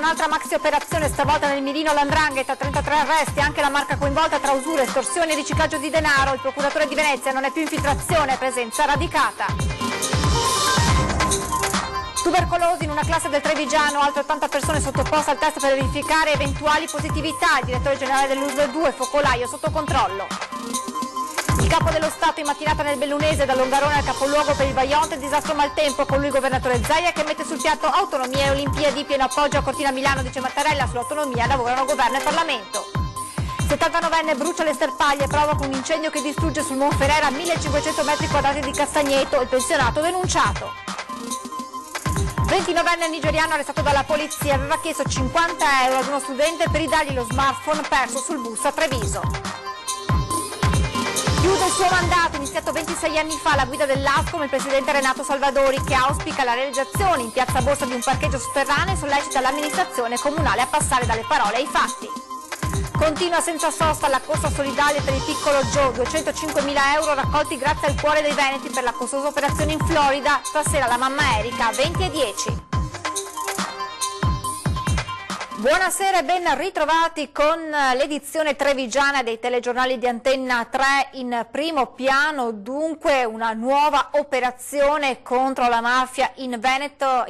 un'altra maxi operazione, stavolta nel mirino l''ndrangheta, 33 arresti, anche la Marca coinvolta tra usure, estorsioni e riciclaggio di denaro. Il procuratore di Venezia: non è più infiltrazione, presenza radicata. Tubercolosi in una classe del Trevigiano, altre 80 persone sottoposte al test per verificare eventuali positività. Il direttore generale dell'USL 2, focolaio sotto controllo. Il capo dello Stato in mattinata nel Bellunese, da Longarone al capoluogo per il Vajont, disastro maltempo, con lui il governatore Zaia che mette sul piatto autonomia e Olimpiadi, pieno appoggio a Cortina Milano, dice Mattarella, sull'autonomia lavorano governo e Parlamento. 79enne brucia le sterpaglie, provoca un incendio che distrugge sul Monferrera 1500 metri quadrati di castagneto, il pensionato denunciato. 29enne nigeriano arrestato dalla polizia, aveva chiesto 50 euro ad uno studente per ridargli lo smartphone perso sul bus a Treviso. Chiude il suo mandato, iniziato 26 anni fa, alla guida dell'Ascom il presidente Renato Salvadori, che auspica la realizzazione in piazza Borsa di un parcheggio sotterraneo e sollecita l'amministrazione comunale a passare dalle parole ai fatti. Continua senza sosta la corsa solidale per il piccolo Joe, 205.000 euro raccolti grazie al cuore dei Veneti per la costosa operazione in Florida. Stasera la mamma Erika, 20:10. Buonasera e ben ritrovati con l'edizione trevigiana dei telegiornali di Antenna 3. In primo piano dunque una nuova operazione contro la mafia in Veneto,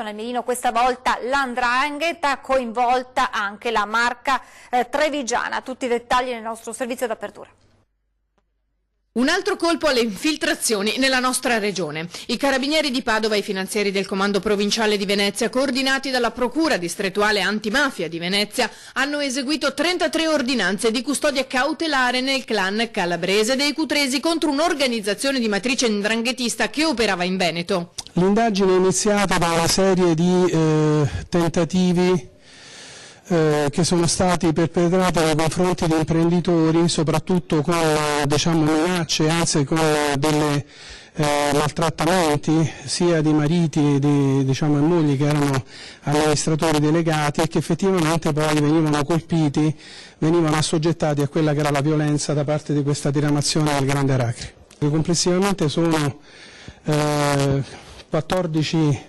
nel mirino questa volta l''ndrangheta, coinvolta anche la Marca trevigiana. Tutti i dettagli nel nostro servizio d'apertura. Un altro colpo alle infiltrazioni nella nostra regione. I carabinieri di Padova e i finanzieri del Comando Provinciale di Venezia, coordinati dalla Procura Distrettuale Antimafia di Venezia, hanno eseguito 33 ordinanze di custodia cautelare nel clan calabrese dei Cutresi contro un'organizzazione di matrice 'ndranghetista che operava in Veneto. L'indagine è iniziata da una serie di tentativi che sono stati perpetrati nei confronti di imprenditori, soprattutto con minacce, anzi con dei maltrattamenti sia di mariti e mogli che erano amministratori delegati e che effettivamente poi venivano colpiti, venivano assoggettati a quella che era la violenza da parte di questa diramazione del Grande Aracri. Complessivamente sono 14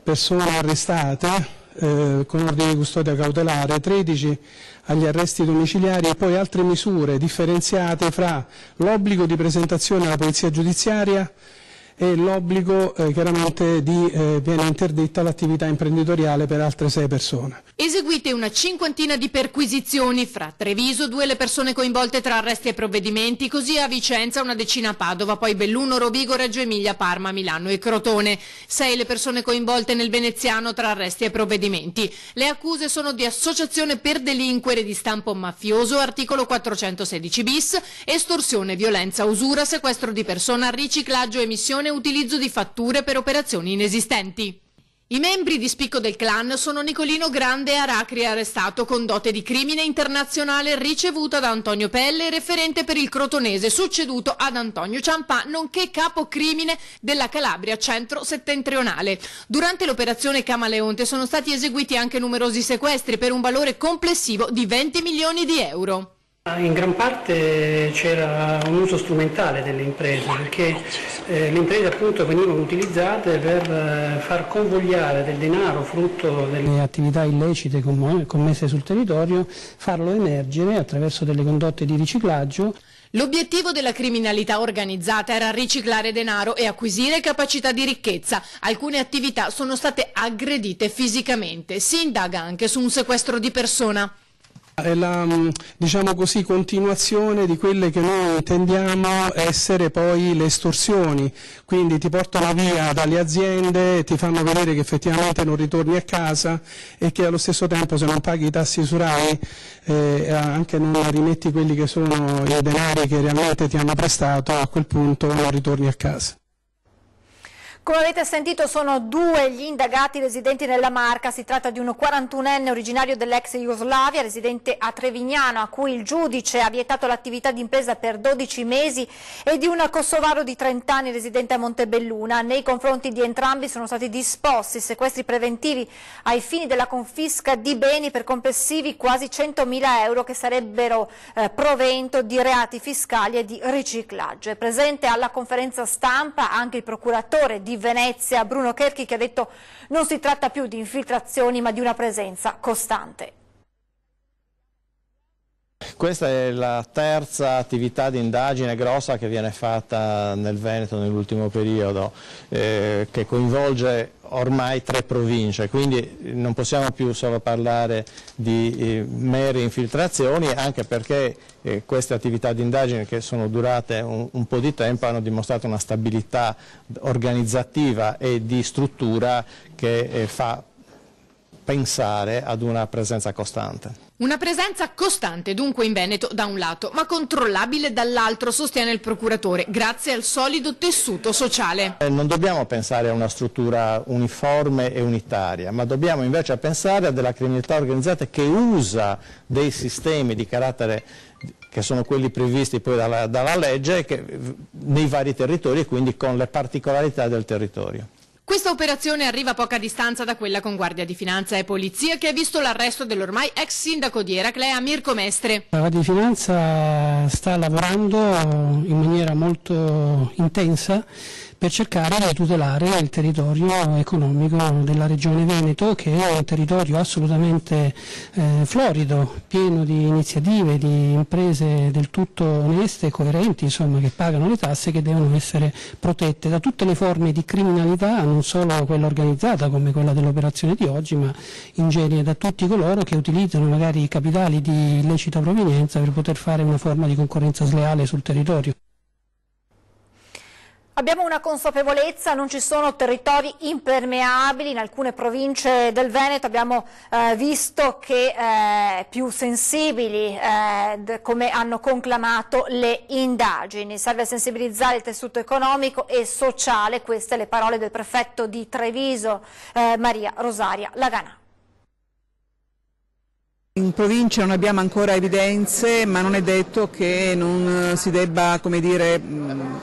persone arrestate con ordine di custodia cautelare, 13 agli arresti domiciliari e poi altre misure differenziate fra l'obbligo di presentazione alla polizia giudiziaria e l'obbligo chiaramente viene interdetta l'attività imprenditoriale per altre 6 persone. Eseguite una cinquantina di perquisizioni, fra Treviso 2 le persone coinvolte tra arresti e provvedimenti, così a Vicenza una decina a Padova, poi Belluno, Rovigo, Reggio Emilia, Parma, Milano e Crotone. 6 le persone coinvolte nel veneziano tra arresti e provvedimenti. Le accuse sono di associazione per delinquere di stampo mafioso, articolo 416 bis, estorsione, violenza, usura, sequestro di persona, riciclaggio, emissione e utilizzo di fatture per operazioni inesistenti. I membri di spicco del clan sono Nicolino Grande Aracri, arrestato con dote di crimine internazionale ricevuta da Antonio Pelle, referente per il Crotonese, succeduto ad Antonio Ciampà, nonché capo crimine della Calabria centro-settentrionale. Durante l'operazione Camaleonte sono stati eseguiti anche numerosi sequestri per un valore complessivo di 20 milioni di euro. In gran parte c'era un uso strumentale delle imprese, perché le imprese appunto venivano utilizzate per far convogliare del denaro frutto delle attività illecite commesse sul territorio, farlo emergere attraverso delle condotte di riciclaggio. L'obiettivo della criminalità organizzata era riciclare denaro e acquisire capacità di ricchezza. Alcune attività sono state aggredite fisicamente. Si indaga anche su un sequestro di persona. È la continuazione di quelle che noi intendiamo essere poi le estorsioni, quindi ti portano via dalle aziende, ti fanno vedere che effettivamente non ritorni a casa e che allo stesso tempo, se non paghi i tassi su RAI anche non rimetti quelli che sono i denari che realmente ti hanno prestato, a quel punto non ritorni a casa. Come avete sentito sono 2 gli indagati residenti nella Marca. Si tratta di un 41enne originario dell'ex Jugoslavia, residente a Trevignano, a cui il giudice ha vietato l'attività d'impresa per 12 mesi, e di un kosovaro di 30 anni residente a Montebelluna. Nei confronti di entrambi sono stati disposti sequestri preventivi ai fini della confisca di beni per complessivi quasi 100.000 euro che sarebbero provento di reati fiscali e di riciclaggio. È presente alla conferenza stampa anche il procuratore di di Venezia, Bruno Cherchi, che ha detto non si tratta più di infiltrazioni ma di una presenza costante. Questa è la terza attività di indagine grossa che viene fatta nel Veneto nell'ultimo periodo, che coinvolge ormai 3 province, quindi non possiamo più solo parlare di mere infiltrazioni, anche perché queste attività di indagine, che sono durate un po' di tempo, hanno dimostrato una stabilità organizzativa e di struttura che fa pensare ad una presenza costante. Una presenza costante dunque in Veneto da un lato, ma controllabile dall'altro, sostiene il procuratore, grazie al solido tessuto sociale. Non dobbiamo pensare a una struttura uniforme e unitaria, ma dobbiamo invece pensare a della criminalità organizzata che usa dei sistemi di carattere che sono quelli previsti poi dalla legge nei vari territori e quindi con le particolarità del territorio. Questa operazione arriva a poca distanza da quella con Guardia di Finanza e Polizia, che ha visto l'arresto dell'ormai ex sindaco di Eraclea, Mirko Mestre. La Guardia di Finanza sta lavorando in maniera molto intensa per cercare di tutelare il territorio economico della regione Veneto, che è un territorio assolutamente florido, pieno di iniziative, di imprese del tutto oneste e coerenti, insomma, che pagano le tasse, che devono essere protette da tutte le forme di criminalità, non solo quella organizzata come quella dell'operazione di oggi, ma in genere da tutti coloro che utilizzano magari i capitali di illecita provenienza per poter fare una forma di concorrenza sleale sul territorio. Abbiamo una consapevolezza, non ci sono territori impermeabili in alcune province del Veneto, abbiamo visto che più sensibili, come hanno conclamato le indagini. Serve sensibilizzare il tessuto economico e sociale, queste le parole del prefetto di Treviso, Maria Rosaria Lagana. In provincia non abbiamo ancora evidenze, ma non è detto che non si debba, come dire,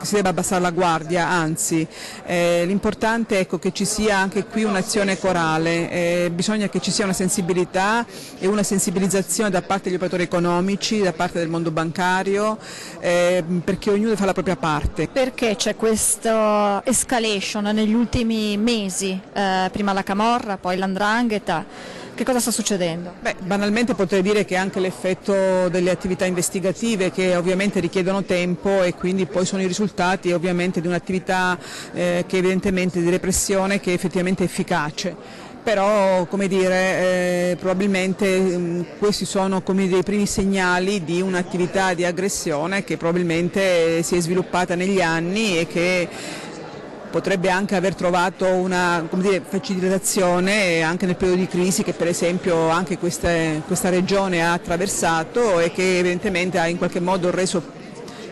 si debba abbassare la guardia, anzi l'importante è che ci sia anche qui un'azione corale, bisogna che ci sia una sensibilità e una sensibilizzazione da parte degli operatori economici, da parte del mondo bancario, perché ognuno fa la propria parte. Perché c'è questa escalation negli ultimi mesi, prima la camorra, poi l''ndrangheta? Che cosa sta succedendo? Beh, banalmente potrei dire che anche l'effetto delle attività investigative, che ovviamente richiedono tempo e quindi poi sono i risultati ovviamente di un'attività che evidentemente di repressione, che è effettivamente efficace. Però, come dire, probabilmente questi sono come dei primi segnali di un'attività di aggressione che probabilmente si è sviluppata negli anni e che potrebbe anche aver trovato una, come dire, facilitazione anche nel periodo di crisi che per esempio anche questa regione ha attraversato e che evidentemente ha in qualche modo reso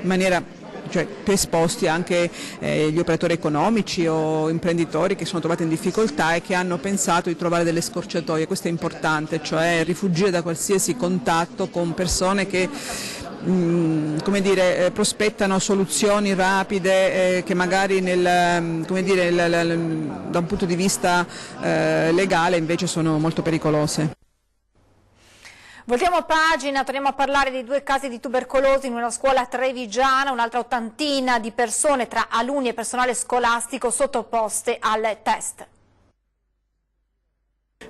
in maniera più esposti anche gli operatori economici o imprenditori che sono trovati in difficoltà e che hanno pensato di trovare delle scorciatoie. Questo è importante, cioè rifuggire da qualsiasi contatto con persone che come dire, prospettano soluzioni rapide che magari come dire, da un punto di vista legale invece sono molto pericolose. Voltiamo pagina, torniamo a parlare di 2 casi di tubercolosi in una scuola trevigiana, un'altra ottantina di persone tra alunni e personale scolastico sottoposte al test.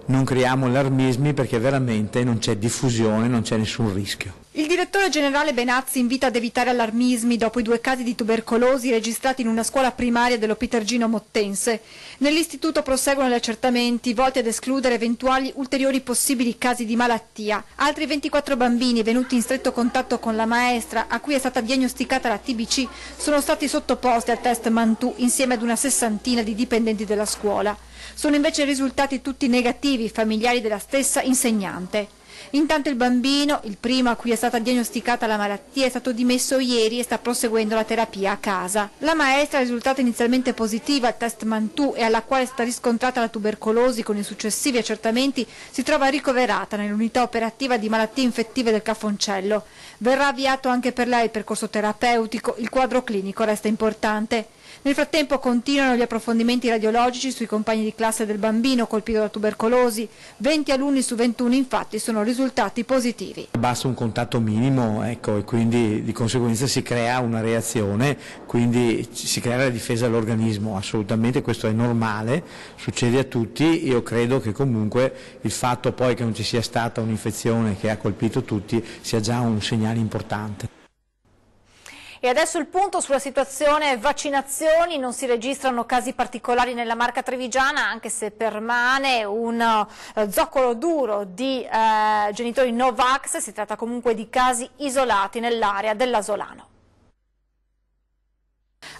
Non creiamo allarmismi perché veramente non c'è diffusione, non c'è nessun rischio. Il direttore generale Benazzi invita ad evitare allarmismi dopo i 2 casi di tubercolosi registrati in una scuola primaria dello Pitergino Mottense. Nell'istituto proseguono gli accertamenti volti ad escludere eventuali ulteriori possibili casi di malattia. Altri 24 bambini venuti in stretto contatto con la maestra, a cui è stata diagnosticata la TBC, sono stati sottoposti al test Mantoux insieme ad una 60ina di dipendenti della scuola. Sono invece risultati tutti negativi, familiari della stessa insegnante. Intanto il bambino, il primo a cui è stata diagnosticata la malattia, è stato dimesso ieri e sta proseguendo la terapia a casa. La maestra è risultata inizialmente positiva al test Mantoux e alla quale è stata riscontrata la tubercolosi con i successivi accertamenti, si trova ricoverata nell'unità operativa di malattie infettive del Cafoncello. Verrà avviato anche per lei il percorso terapeutico, il quadro clinico resta importante. Nel frattempo continuano gli approfondimenti radiologici sui compagni di classe del bambino colpito da tubercolosi. 20 alunni su 21 infatti sono risultati positivi. Basta un contatto minimo, ecco, e quindi di conseguenza si crea una reazione, quindi si crea la difesa dell'organismo. Assolutamente questo è normale, succede a tutti. Io credo che comunque il fatto poi che non ci sia stata un'infezione che ha colpito tutti sia già un segnale importante. E adesso il punto sulla situazione vaccinazioni. Non si registrano casi particolari nella Marca Trevigiana, anche se permane un zoccolo duro di genitori Novax. Si tratta comunque di casi isolati nell'area dell'Asolano.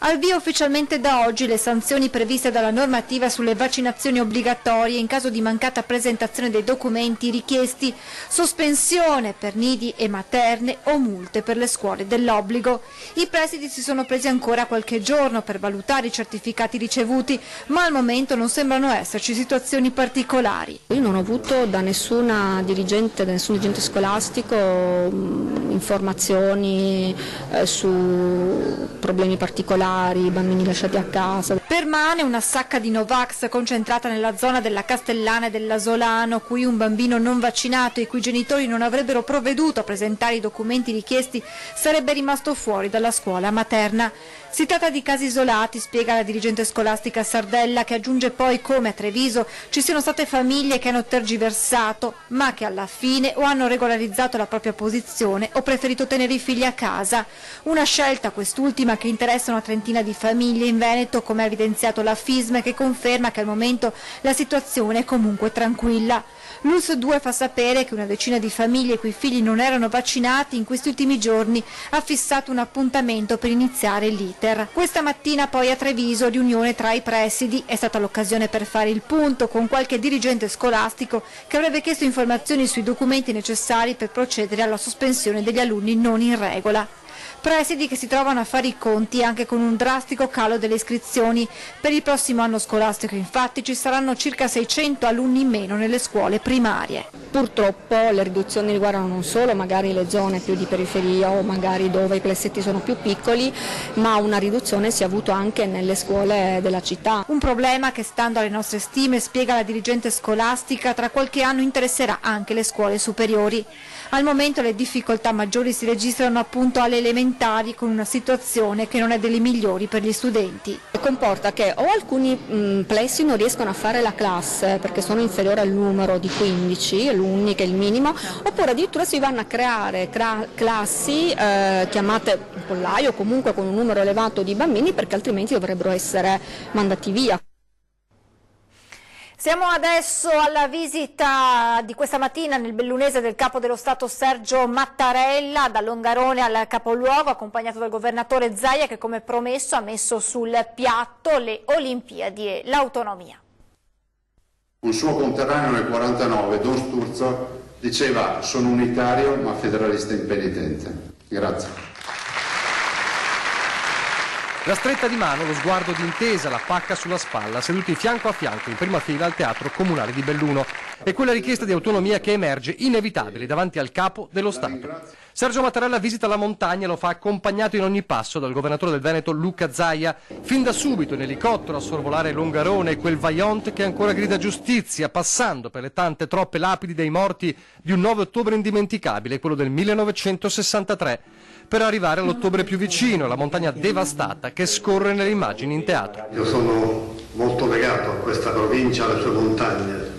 Al via ufficialmente da oggi le sanzioni previste dalla normativa sulle vaccinazioni obbligatorie in caso di mancata presentazione dei documenti richiesti, sospensione per nidi e materne o multe per le scuole dell'obbligo. I presidi si sono presi ancora qualche giorno per valutare i certificati ricevuti, ma al momento non sembrano esserci situazioni particolari. Io non ho avuto da nessun dirigente scolastico informazioni su problemi particolari, bambini lasciati a casa. Permane una sacca di Novax concentrata nella zona della Castellana e dell'Asolano, cui un bambino non vaccinato e i cui genitori non avrebbero provveduto a presentare i documenti richiesti sarebbe rimasto fuori dalla scuola materna. Si tratta di casi isolati, spiega la dirigente scolastica Sardella, che aggiunge poi come a Treviso ci siano state famiglie che hanno tergiversato, ma che alla fine o hanno regolarizzato la propria posizione o preferito tenere i figli a casa. Una scelta, quest'ultima, che interessa una trentina di famiglie in Veneto, come ha evidenziato la FISM, che conferma che al momento la situazione è comunque tranquilla. L'ULSS 2 fa sapere che una decina di famiglie i cui figli non erano vaccinati in questi ultimi giorni ha fissato un appuntamento per iniziare l'iter. Questa mattina poi a Treviso riunione tra i presidi, è stata l'occasione per fare il punto con qualche dirigente scolastico che avrebbe chiesto informazioni sui documenti necessari per procedere alla sospensione degli alunni non in regola. Presidi che si trovano a fare i conti anche con un drastico calo delle iscrizioni. Per il prossimo anno scolastico infatti ci saranno circa 600 alunni in meno nelle scuole primarie. Purtroppo le riduzioni riguardano non solo magari le zone più di periferia o magari dove i plessetti sono più piccoli, ma una riduzione si è avuto anche nelle scuole della città. Un problema che, stando alle nostre stime, spiega la dirigente scolastica, tra qualche anno interesserà anche le scuole superiori. Al momento le difficoltà maggiori si registrano appunto alle elementari, con una situazione che non è delle migliori per gli studenti. Comporta che o alcuni plessi non riescono a fare la classe perché sono inferiori al numero di 15 alunni, che è il minimo, oppure addirittura si vanno a creare classi chiamate pollaio o comunque con un numero elevato di bambini, perché altrimenti dovrebbero essere mandati via. Siamo adesso alla visita di questa mattina nel bellunese del Capo dello Stato Sergio Mattarella, da Longarone al capoluogo, accompagnato dal governatore Zaia, che come promesso ha messo sul piatto le Olimpiadi e l'autonomia. Un suo conterraneo nel 1949, Don Sturzo, diceva: sono unitario ma federalista impenitente. Grazie. La stretta di mano, lo sguardo d'intesa, la pacca sulla spalla, seduti fianco a fianco in prima fila al Teatro Comunale di Belluno. E quella richiesta di autonomia che emerge inevitabile davanti al Capo dello Stato. Sergio Mattarella visita la montagna e lo fa accompagnato in ogni passo dal governatore del Veneto Luca Zaia, fin da subito in elicottero a sorvolare Longarone e quel Vaillant che ancora grida giustizia, passando per le tante troppe lapidi dei morti di un 9 ottobre indimenticabile, quello del 1963, per arrivare all'ottobre più vicino, la montagna devastata che scorre nelle immagini in teatro. Io sono molto legato a questa provincia, alle sue montagne,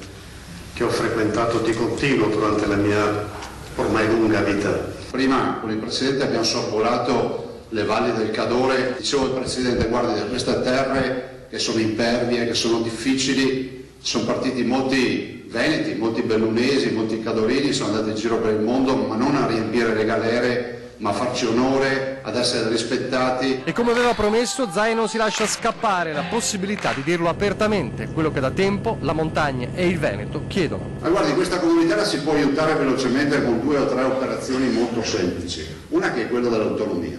che ho frequentato di continuo durante la mia ormai lunga vita. Prima con il Presidente abbiamo sorvolato le valli del Cadore. Dicevo al Presidente: guardi, da queste terre che sono impervie, che sono difficili, sono partiti molti veneti, molti bellunesi, molti cadorini, sono andati in giro per il mondo, ma non a riempire le galere, ma a farci onore, ad essere rispettati. E come aveva promesso, Zaia non si lascia scappare la possibilità di dirlo apertamente, quello che da tempo la montagna e il Veneto chiedono. Ma guardi, questa comunità la si può aiutare velocemente con 2 o 3 operazioni molto semplici. Una che è quella dell'autonomia.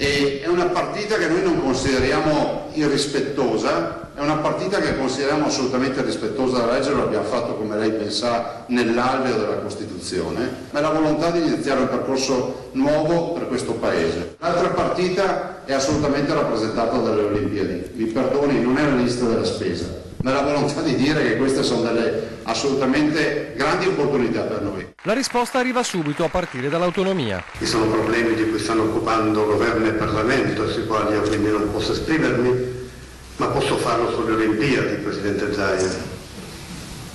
E è una partita che noi non consideriamo irrispettosa, è una partita che consideriamo assolutamente rispettosa della legge, lo abbiamo fatto, come lei ben sa, nell'alveo della Costituzione, ma è la volontà di iniziare un percorso nuovo per questo Paese. L'altra partita è assolutamente rappresentata dalle Olimpiadi, mi perdoni, non è la lista della spesa, ma è la volontà di dire che queste sono delle assolutamente grandi opportunità per noi. La risposta arriva subito a partire dall'autonomia. Ci sono problemi di cui stanno occupando governo e Parlamento, sui quali io quindi non posso esprimermi, ma posso farlo sulle Olimpiadi, Presidente Zaia,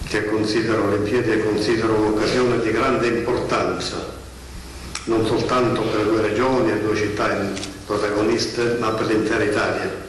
che considero Olimpiadi e considero un'occasione di grande importanza, non soltanto per le due regioni e due città protagoniste, ma per l'intera Italia.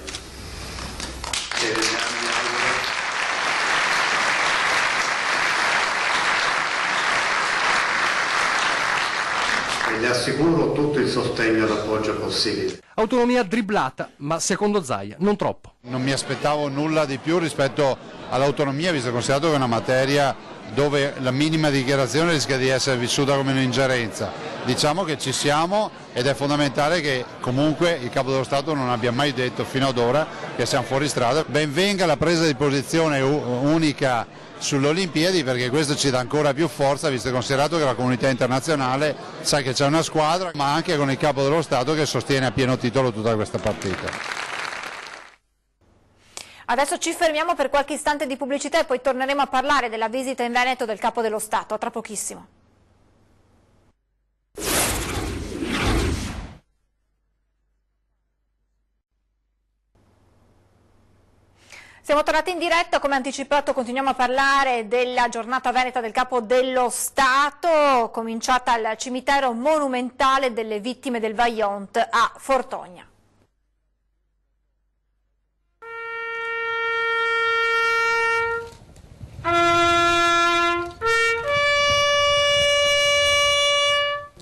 Le assicuro tutto il sostegno e l'appoggio possibile. Autonomia dribblata, ma secondo Zaia non troppo. Non mi aspettavo nulla di più rispetto all'autonomia, visto e considerato che è una materia dove la minima dichiarazione rischia di essere vissuta come un'ingerenza. Diciamo che ci siamo ed è fondamentale che comunque il Capo dello Stato non abbia mai detto fino ad ora che siamo fuori strada. Ben venga la presa di posizione unica sulle Olimpiadi, perché questo ci dà ancora più forza, visto e considerato che la comunità internazionale sa che c'è una squadra, ma anche con il Capo dello Stato che sostiene a pieno titolo tutta questa partita. Adesso ci fermiamo per qualche istante di pubblicità e poi torneremo a parlare della visita in Veneto del Capo dello Stato, tra pochissimo. Siamo tornati in diretta, come anticipato continuiamo a parlare della giornata veneta del Capo dello Stato, cominciata al cimitero monumentale delle vittime del Vajont a Fortogna.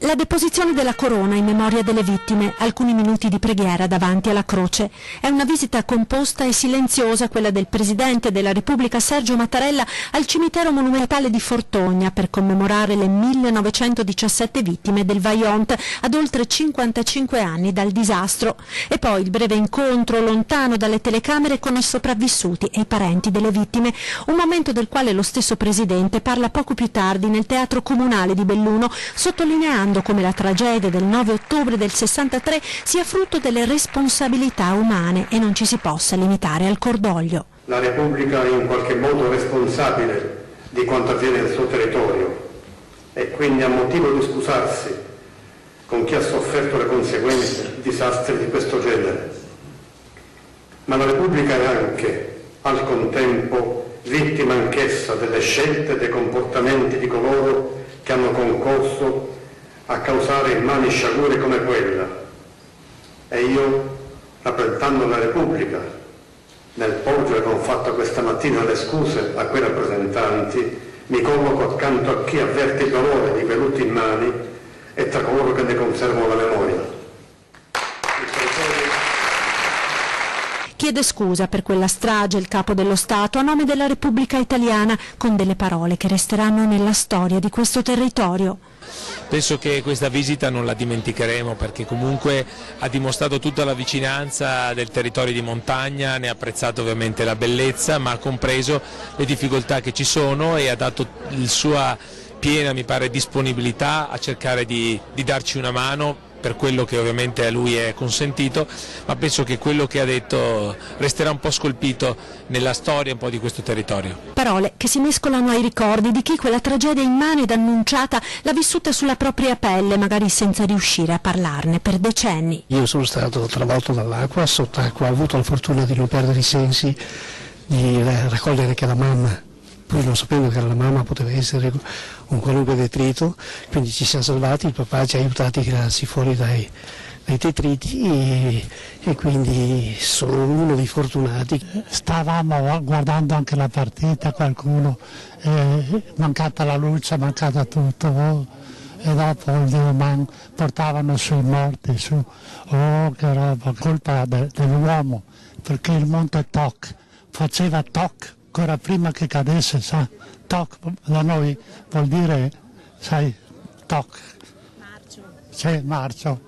La deposizione della corona in memoria delle vittime, alcuni minuti di preghiera davanti alla croce. È una visita composta e silenziosa quella del Presidente della Repubblica Sergio Mattarella al cimitero monumentale di Fortogna per commemorare le 1917 vittime del Vajont ad oltre 55 anni dal disastro. E poi il breve incontro lontano dalle telecamere con i sopravvissuti e i parenti delle vittime, un momento del quale lo stesso Presidente parla poco più tardi nel Teatro Comunale di Belluno, sottolineando come la tragedia del 9 ottobre del 63 sia frutto delle responsabilità umane e non ci si possa limitare al cordoglio. La Repubblica è in qualche modo responsabile di quanto avviene nel suo territorio e quindi ha motivo di scusarsi con chi ha sofferto le conseguenze di disastri di questo genere. Ma la Repubblica è anche, al contempo, vittima anch'essa delle scelte e dei comportamenti di coloro che hanno concorso a causare immani sciagure come quella. E io, rappresentando la Repubblica, nel porgere con fatto questa mattina le scuse a quei rappresentanti, mi colloco accanto a chi avverte il dolore di venuti immani e tra coloro che ne conservano la memoria. Chiede scusa per quella strage il Capo dello Stato a nome della Repubblica Italiana, con delle parole che resteranno nella storia di questo territorio. Penso che questa visita non la dimenticheremo, perché comunque ha dimostrato tutta la vicinanza del territorio di montagna, ne ha apprezzato ovviamente la bellezza, ma ha compreso le difficoltà che ci sono e ha dato la sua piena, mi pare, disponibilità a cercare di darci una mano per quello che ovviamente a lui è consentito, ma penso che quello che ha detto resterà un po' scolpito nella storia un po' di questo territorio. Parole che si mescolano ai ricordi di chi quella tragedia immane ed annunciata l'ha vissuta sulla propria pelle, magari senza riuscire a parlarne per decenni. Io sono stato travolto dall'acqua, sott'acqua, ho avuto la fortuna di non perdere i sensi, di raccogliere che la mamma, poi non sapendo che la mamma poteva essere un qualunque detrito, quindi ci siamo salvati, il papà ci ha aiutati a tirarsi fuori dai detriti e quindi sono uno dei fortunati. Stavamo guardando anche la partita, qualcuno, mancata la luce, mancata tutto, e dopo il Dio portavano sui morti, su, oh che roba, colpa dell'uomo, perché il monte Toc faceva toc ancora prima che cadesse, sa? Toc da noi vuol dire, sai, toc. Marcio. Sì, marcio.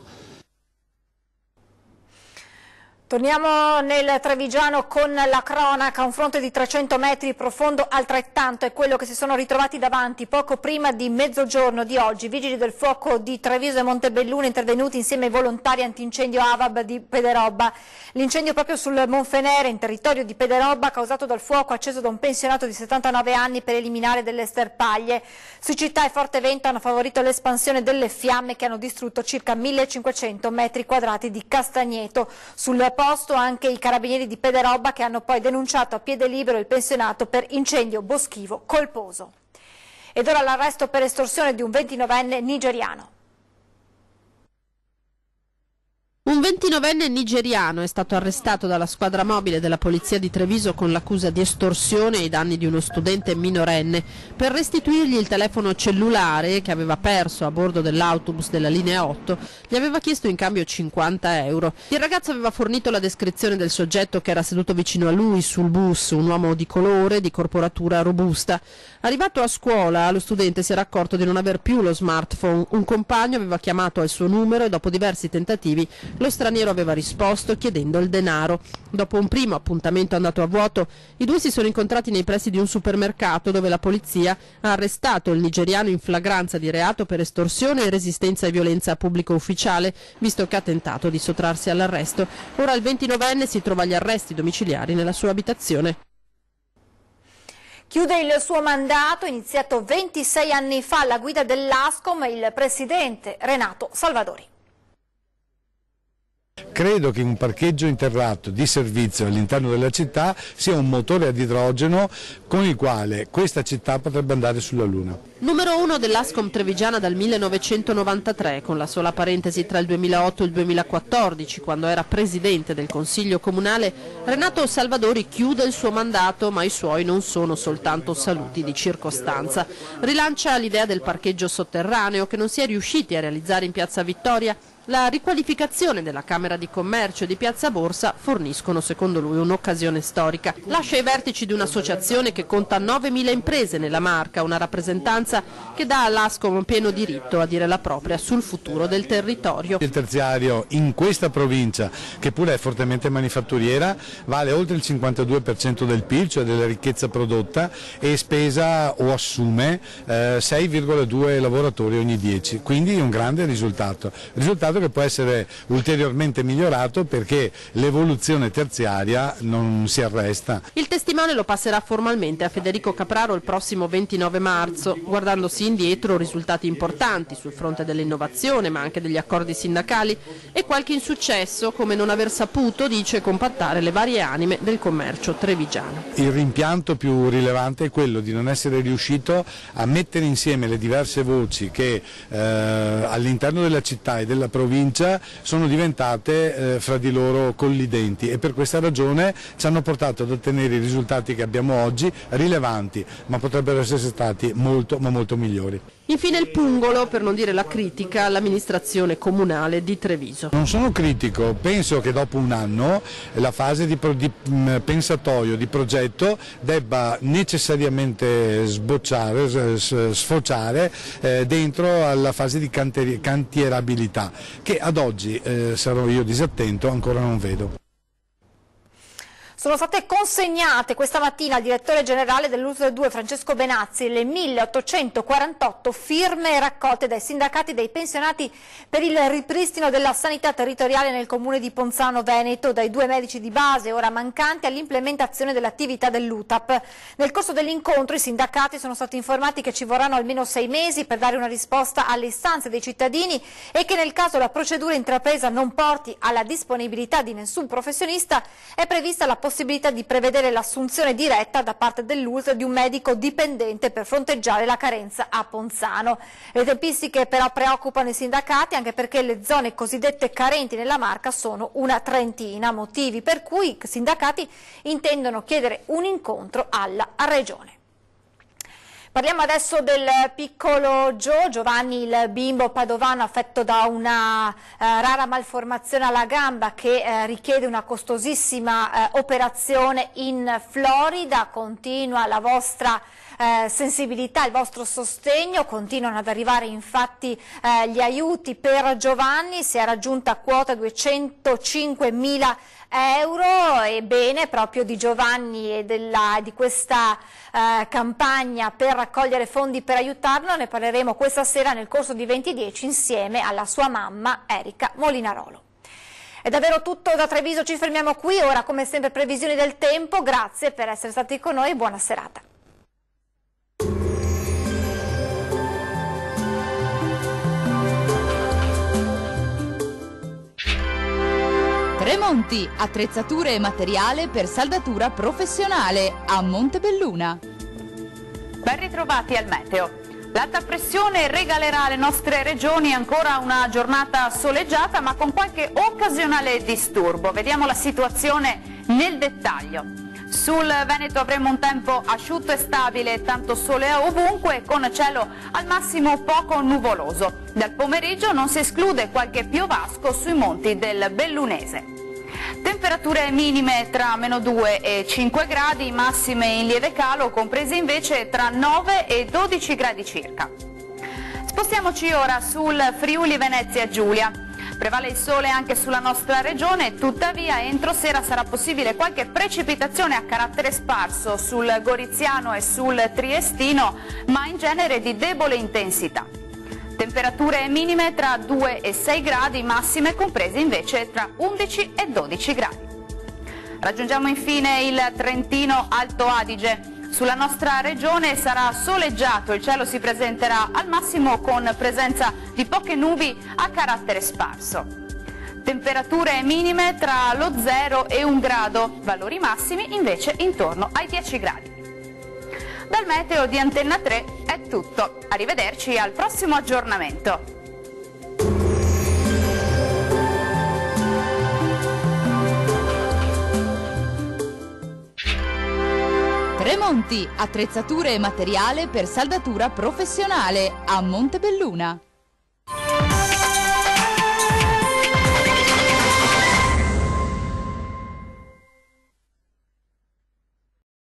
Torniamo nel Trevigiano con la cronaca. Un fronte di 300 metri profondo altrettanto è quello che si sono ritrovati davanti poco prima di mezzogiorno di oggi. Vigili del fuoco di Treviso e Montebelluna intervenuti insieme ai volontari antincendio AVAB di Pederobba. L'incendio proprio sul Monfenere, in territorio di Pederobba, causato dal fuoco acceso da un pensionato di 79 anni per eliminare delle sterpaglie. Siccità e forte vento hanno favorito l'espansione delle fiamme che hanno distrutto circa 1500 metri quadrati di castagneto. Sul posto anche i carabinieri di Pederobba, che hanno poi denunciato a piede libero il pensionato per incendio boschivo colposo. Ed ora l'arresto per estorsione di un 29enne nigeriano. Un 29enne nigeriano è stato arrestato dalla squadra mobile della polizia di Treviso con l'accusa di estorsione ai danni di uno studente minorenne per restituirgli il telefono cellulare che aveva perso a bordo dell'autobus della linea 8. Gli aveva chiesto in cambio 50 euro. Il ragazzo aveva fornito la descrizione del soggetto che era seduto vicino a lui sul bus, un uomo di colore, di corporatura robusta. Arrivato a scuola, lo studente si era accorto di non aver più lo smartphone. Un compagno aveva chiamato al suo numero e dopo diversi tentativi lo straniero aveva risposto chiedendo il denaro. Dopo un primo appuntamento andato a vuoto, i due si sono incontrati nei pressi di un supermercato dove la polizia ha arrestato il nigeriano in flagranza di reato per estorsione e resistenza e violenza a pubblico ufficiale, visto che ha tentato di sottrarsi all'arresto. Ora il 29enne si trova agli arresti domiciliari nella sua abitazione. Chiude il suo mandato, iniziato 26 anni fa alla guida dell'Ascom, il presidente Renato Salvadori. Credo che un parcheggio interratto di servizio all'interno della città sia un motore ad idrogeno con il quale questa città potrebbe andare sulla Luna. Numero 1 dell'Ascom trevigiana dal 1993, con la sola parentesi tra il 2008 e il 2014, quando era presidente del Consiglio Comunale, Renato Salvadori chiude il suo mandato, ma i suoi non sono soltanto saluti di circostanza. Rilancia l'idea del parcheggio sotterraneo che non si è riusciti a realizzare in Piazza Vittoria. La riqualificazione della Camera di Commercio e di Piazza Borsa forniscono, secondo lui, un'occasione storica. Lascia i vertici di un'associazione che conta 9.000 imprese nella Marca, una rappresentanza che dà all'Ascom pieno diritto a dire la propria sul futuro del territorio. Il terziario in questa provincia, che pure è fortemente manifatturiera, vale oltre il 52% del PIL, cioè della ricchezza prodotta, e spesa o assume 6,2 lavoratori ogni 10, quindi un grande risultato che può essere ulteriormente migliorato perché l'evoluzione terziaria non si arresta. Il testimone lo passerà formalmente a Federico Capraro il prossimo 29 marzo, guardandosi indietro risultati importanti sul fronte dell'innovazione ma anche degli accordi sindacali e qualche insuccesso come non aver saputo, dice, compattare le varie anime del commercio trevigiano. Il rimpianto più rilevante è quello di non essere riuscito a mettere insieme le diverse voci che all'interno della città e della provincia sono diventate fra di loro collidenti e per questa ragione ci hanno portato ad ottenere i risultati che abbiamo oggi, rilevanti, ma potrebbero essere stati molto ma molto migliori. Infine il pungolo, per non dire la critica, all'amministrazione comunale di Treviso. Non sono critico, penso che dopo un anno la fase di pensatoio, di progetto debba necessariamente sfociare dentro alla fase di cantierabilità, che ad oggi, sarò io disattento, ancora non vedo. Sono state consegnate questa mattina al direttore generale dell'USL 2 Francesco Benazzi le 1848 firme raccolte dai sindacati dei pensionati per il ripristino della sanità territoriale nel comune di Ponzano Veneto, dai 2 medici di base ora mancanti all'implementazione dell'attività dell'UTAP. Nel corso dell'incontro i sindacati sono stati informati che ci vorranno almeno 6 mesi per dare una risposta alle istanze dei cittadini e che nel caso la procedura intrapresa non porti alla disponibilità di nessun professionista è prevista la possibilità di prevedere l'assunzione diretta da parte dell'USL di un medico dipendente per fronteggiare la carenza a Ponzano. Le tempistiche però preoccupano i sindacati anche perché le zone cosiddette carenti nella Marca sono una trentina, motivi per cui i sindacati intendono chiedere un incontro alla Regione. Parliamo adesso del piccolo Giovanni, il bimbo padovano affetto da una rara malformazione alla gamba che richiede una costosissima operazione in Florida. Continua la vostra sensibilità, il vostro sostegno. Continuano ad arrivare infatti gli aiuti per Giovanni, si è raggiunta quota 205.000 euro. Ebbene, proprio di Giovanni e di questa campagna per raccogliere fondi per aiutarlo ne parleremo questa sera nel corso di 2010 insieme alla sua mamma Erika Molinarolo. È davvero tutto da Treviso, ci fermiamo qui. Ora, come sempre, previsioni del tempo. Grazie per essere stati con noi e buona serata. Tremonti, attrezzature e materiale per saldatura professionale a Montebelluna. Ben ritrovati al meteo. L'alta pressione regalerà alle nostre regioni ancora una giornata soleggiata ma con qualche occasionale disturbo. Vediamo la situazione nel dettaglio. Sul Veneto avremo un tempo asciutto e stabile, tanto sole ovunque, con cielo al massimo poco nuvoloso. Dal pomeriggio non si esclude qualche piovasco sui monti del Bellunese. Temperature minime tra -2 e 5 gradi, massime in lieve calo, comprese invece tra 9 e 12 gradi circa. Spostiamoci ora sul Friuli Venezia Giulia. Prevale il sole anche sulla nostra regione, tuttavia entro sera sarà possibile qualche precipitazione a carattere sparso sul Goriziano e sul Triestino, ma in genere di debole intensità. Temperature minime tra 2 e 6 gradi, massime comprese invece tra 11 e 12 gradi. Raggiungiamo infine il Trentino Alto Adige. Sulla nostra regione sarà soleggiato, il cielo si presenterà al massimo con presenza di poche nubi a carattere sparso. Temperature minime tra lo 0 e 1 grado, valori massimi invece intorno ai 10 gradi. Dal meteo di Antenna 3 è tutto, arrivederci al prossimo aggiornamento. Tremonti, attrezzature e materiale per saldatura professionale a Montebelluna.